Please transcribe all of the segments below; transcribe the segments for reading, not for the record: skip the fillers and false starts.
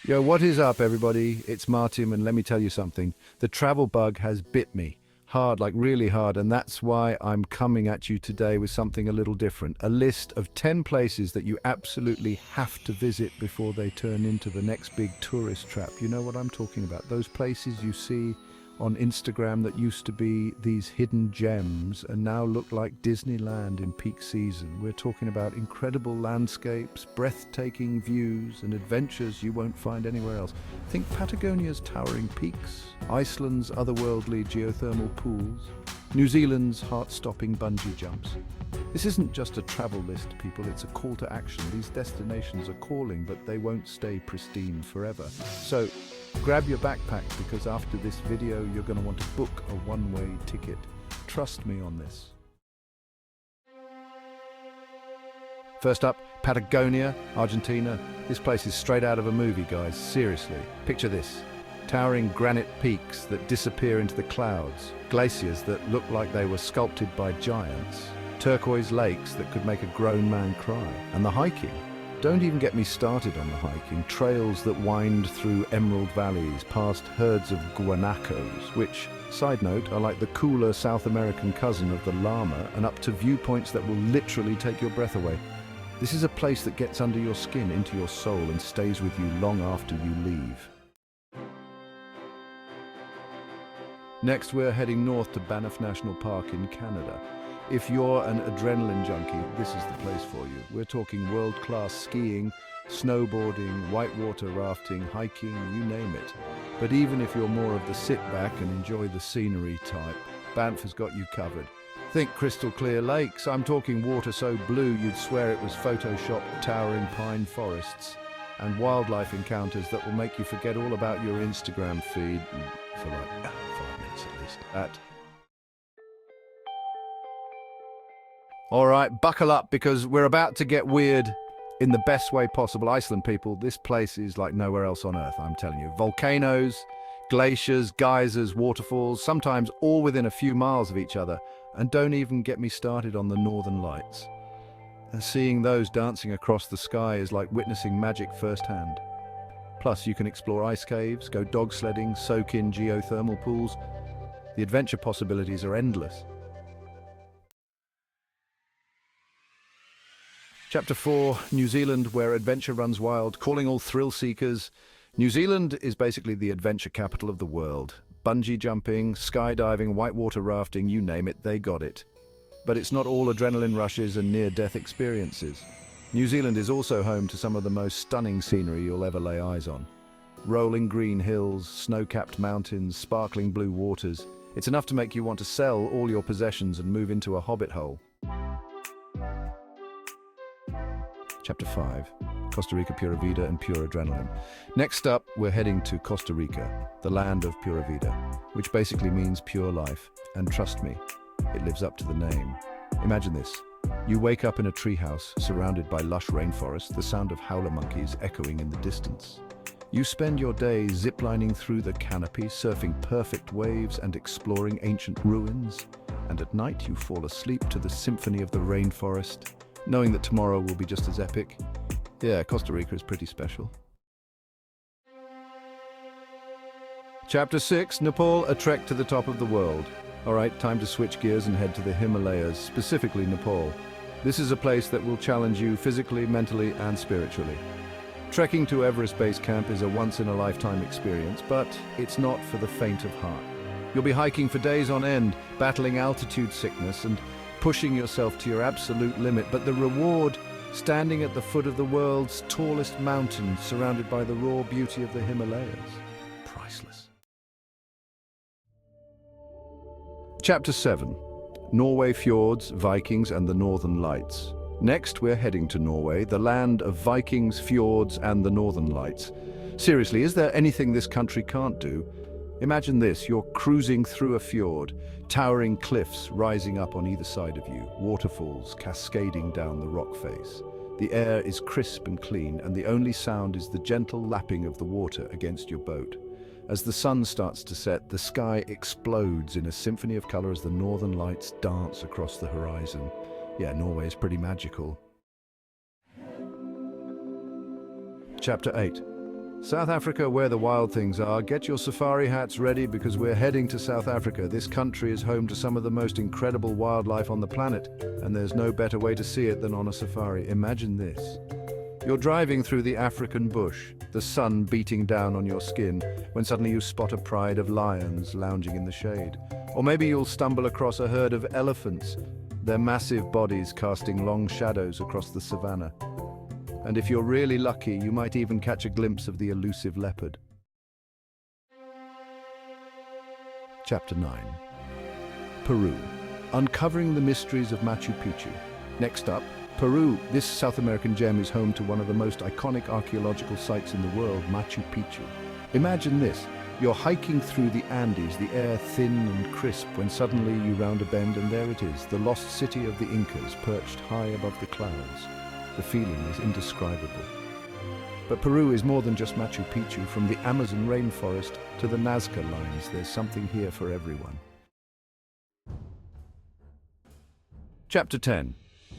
Yo, what is up, everybody? It's Martin, and let me tell you something. The travel bug has bit me. Hard, like really hard, and that's why I'm coming at you today with something a little different. A list of 10 places that you absolutely have to visit before they turn into the next big tourist trap. You know what I'm talking about? Those places you see on Instagram that used to be these hidden gems and now look like Disneyland in peak season. We're talking about incredible landscapes, breathtaking views, and adventures you won't find anywhere else. Think Patagonia's towering peaks, Iceland's otherworldly geothermal pools, New Zealand's heart-stopping bungee jumps. This isn't just a travel list, people, it's a call to action. These destinations are calling, but they won't stay pristine forever. So, grab your backpack because after this video, you're going to want to book a one-way ticket. Trust me on this. First up, Patagonia, Argentina. This place is straight out of a movie, guys. Seriously. Picture this. Towering granite peaks that disappear into the clouds, glaciers that look like they were sculpted by giants, turquoise lakes that could make a grown man cry, and the hiking. Don't even get me started on the hiking. Trails that wind through emerald valleys, past herds of guanacos, which, side note, are like the cooler South American cousin of the llama, and up to viewpoints that will literally take your breath away. This is a place that gets under your skin, into your soul, and stays with you long after you leave. Next, we're heading north to Banff National Park in Canada. If you're an adrenaline junkie, this is the place for you. We're talking world-class skiing, snowboarding, whitewater rafting, hiking, you name it. But even if you're more of the sit-back and enjoy the scenery type, Banff has got you covered. Think crystal clear lakes. I'm talking water so blue you'd swear it was photoshopped towering pine forests. And wildlife encounters that will make you forget all about your Instagram feed for like 5 minutes at least. All right, buckle up because we're about to get weird in the best way possible. Iceland, people, this place is like nowhere else on Earth, I'm telling you. Volcanoes, glaciers, geysers, waterfalls, sometimes all within a few miles of each other. And don't even get me started on the northern lights. And seeing those dancing across the sky is like witnessing magic firsthand. Plus, you can explore ice caves, go dog sledding, soak in geothermal pools. The adventure possibilities are endless. Chapter 4, New Zealand, where adventure runs wild, calling all thrill seekers. New Zealand is basically the adventure capital of the world. Bungee jumping, skydiving, whitewater rafting, you name it, they got it. But it's not all adrenaline rushes and near-death experiences. New Zealand is also home to some of the most stunning scenery you'll ever lay eyes on. Rolling green hills, snow-capped mountains, sparkling blue waters. It's enough to make you want to sell all your possessions and move into a hobbit hole. Chapter 5, Costa Rica, Pura Vida and Pure Adrenaline. Next up, we're heading to Costa Rica, the land of Pura Vida, which basically means pure life. And trust me, it lives up to the name. Imagine this. You wake up in a treehouse surrounded by lush rainforests, the sound of howler monkeys echoing in the distance. You spend your day ziplining through the canopy, surfing perfect waves and exploring ancient ruins. And at night, you fall asleep to the symphony of the rainforest, knowing that tomorrow will be just as epic. Yeah, Costa Rica is pretty special. Chapter 6, Nepal, a trek to the top of the world. All right, time to switch gears and head to the Himalayas, specifically Nepal. This is a place that will challenge you physically, mentally, and spiritually. Trekking to Everest Base Camp is a once-in-a-lifetime experience, but it's not for the faint of heart. You'll be hiking for days on end, battling altitude sickness and pushing yourself to your absolute limit, but the reward, standing at the foot of the world's tallest mountain, surrounded by the raw beauty of the Himalayas. Priceless. Chapter 7, Norway, Fjords, Vikings and the Northern Lights. Next, we're heading to Norway, the land of Vikings, fjords and the Northern Lights. Seriously, is there anything this country can't do? Imagine this, you're cruising through a fjord, towering cliffs rising up on either side of you, waterfalls cascading down the rock face. The air is crisp and clean, and the only sound is the gentle lapping of the water against your boat. As the sun starts to set, the sky explodes in a symphony of color as the northern lights dance across the horizon. Yeah, Norway is pretty magical. Chapter 8. South Africa, where the wild things are. Get your safari hats ready because we're heading to South Africa. This country is home to some of the most incredible wildlife on the planet, and there's no better way to see it than on a safari. Imagine this. You're driving through the African bush, the sun beating down on your skin, when suddenly you spot a pride of lions lounging in the shade. Or maybe you'll stumble across a herd of elephants, their massive bodies casting long shadows across the savannah. And if you're really lucky, you might even catch a glimpse of the elusive leopard. Chapter 9. Peru. Uncovering the mysteries of Machu Picchu. Next up, Peru. This South American gem is home to one of the most iconic archaeological sites in the world, Machu Picchu. Imagine this. You're hiking through the Andes, the air thin and crisp, when suddenly you round a bend and there it is, the lost city of the Incas, perched high above the clouds. The feeling is indescribable. But Peru is more than just Machu Picchu. From the Amazon rainforest to the Nazca lines, there's something here for everyone. Chapter 10.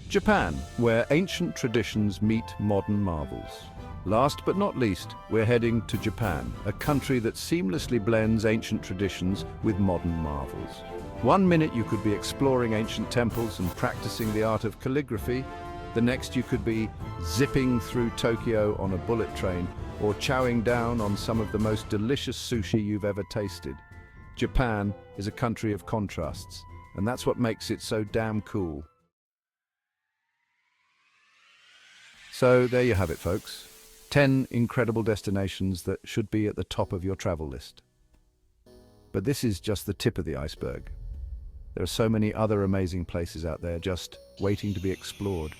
Japan, where ancient traditions meet modern marvels. Last but not least, we're heading to Japan, a country that seamlessly blends ancient traditions with modern marvels. One minute you could be exploring ancient temples and practicing the art of calligraphy. The next you could be zipping through Tokyo on a bullet train or chowing down on some of the most delicious sushi you've ever tasted. Japan is a country of contrasts, and that's what makes it so damn cool. So there you have it, folks. 10 incredible destinations that should be at the top of your travel list. But this is just the tip of the iceberg. There are so many other amazing places out there just waiting to be explored.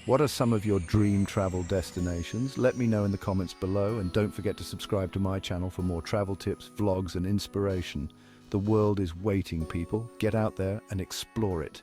What are some of your dream travel destinations? Let me know in the comments below, and don't forget to subscribe to my channel for more travel tips, vlogs, and inspiration. The world is waiting, people. Get out there and explore it.